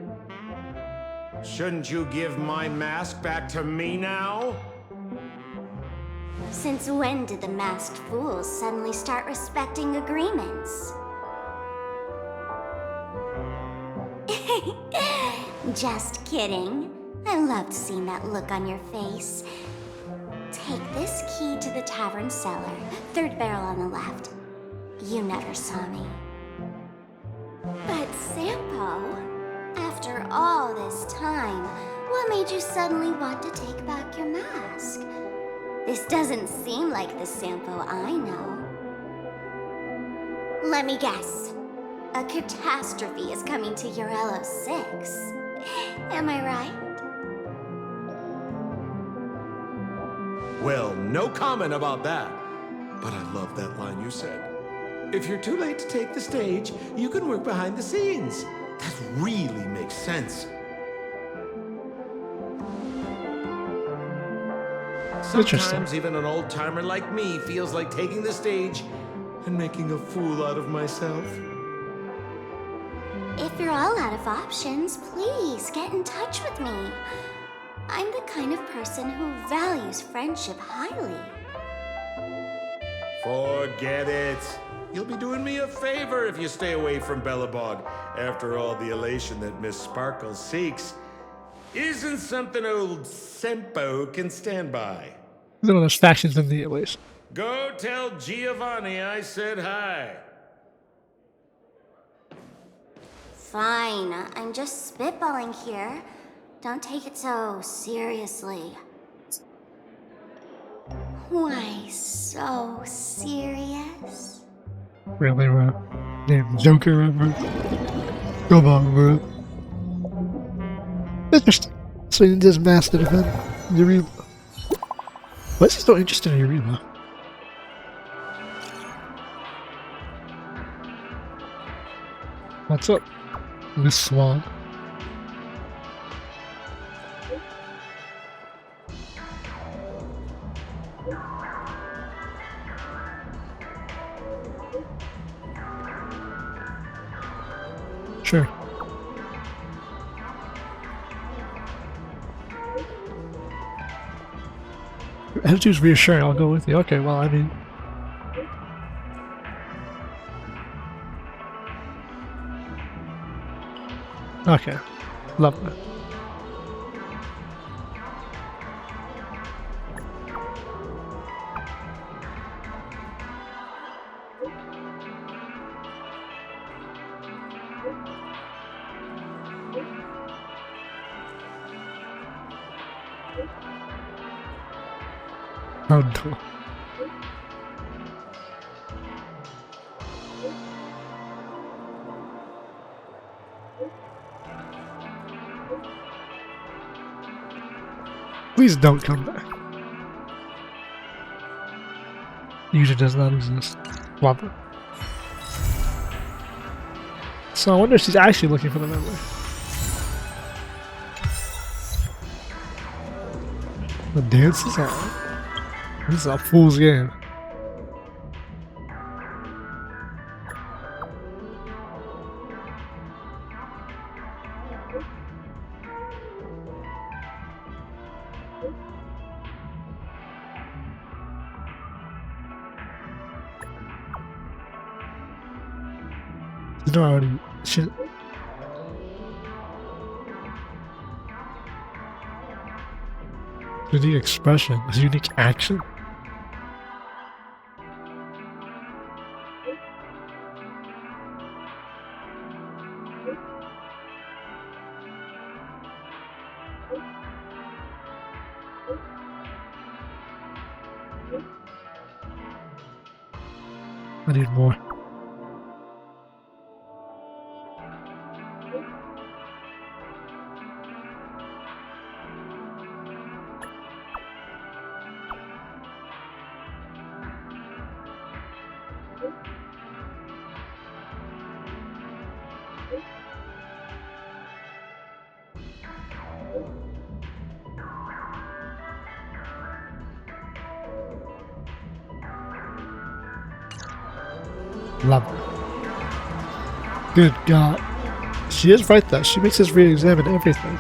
Shouldn't you give my mask back to me now? Since when did the masked fools suddenly start respecting agreements? Just kidding. I loved seeing that look on your face. Take this key to the tavern cellar, third barrel on the left. You never saw me. But Sampo, after all this time, what made you suddenly want to take back your mask? This doesn't seem like the Sampo I know. Let me guess. A catastrophe is coming to Urello 6. Am I right? Well, no comment about that. But I love that line you said. If you're too late to take the stage, you can work behind the scenes. That really makes sense. Sometimes even an old-timer like me feels like taking the stage and making a fool out of myself. If you're all out of options, please get in touch with me. I'm the kind of person who values friendship highly. Forget it. You'll be doing me a favor if you stay away from Belobog. After all, the elation that Miss Sparkle seeks isn't something old Sampo can stand by. One of those factions in the elation. Go tell Giovanni I said hi. Fine, I'm just spitballing here. Don't take it so seriously. Why so serious? Really, bro? Damn Joker, bro. Come on, bro. Interesting. So you just master defend Yurima. Why is he so interested in Yurima? What's up, Miss Swan? Sure. Your attitude's reassuring, I'll go with you. Okay, well, I mean... Okay. Lovely. Oh no. Please don't come back. Usually does not exist. Love it. So I wonder if she's actually looking for the memory. The dance is on. This is a fool's game. You know, I already shit. Unique expression, a unique action. I need more. Love her. Good God. She is right though. She makes us re-examine everything.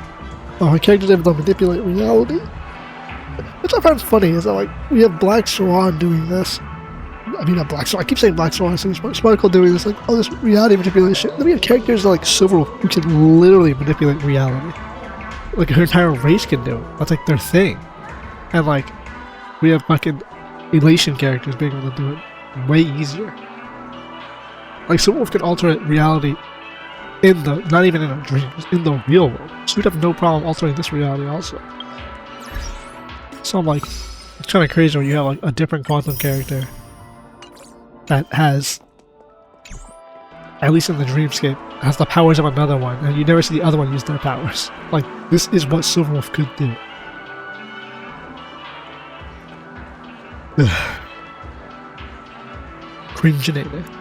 Oh, her character's able to manipulate reality? Which I find funny is that, like, we have Black Swan doing this. I mean, not Black Swan. I keep saying Black Swan. So Sparkle doing this, like, oh, this reality manipulation. Then we have characters like Silver who can literally manipulate reality. Like, her entire race can do it. That's like their thing. And, like, we have fucking Elation characters being able to do it way easier. Like, Silverwolf can alter reality in the, not even in a dream, just in the real world. So we'd have no problem altering this reality also. So I'm like, it's kind of crazy when you have like a different quantum character that has, at least in the dreamscape, has the powers of another one, and you never see the other one use their powers. Like, this is what Silverwolf could do. Cringeinator.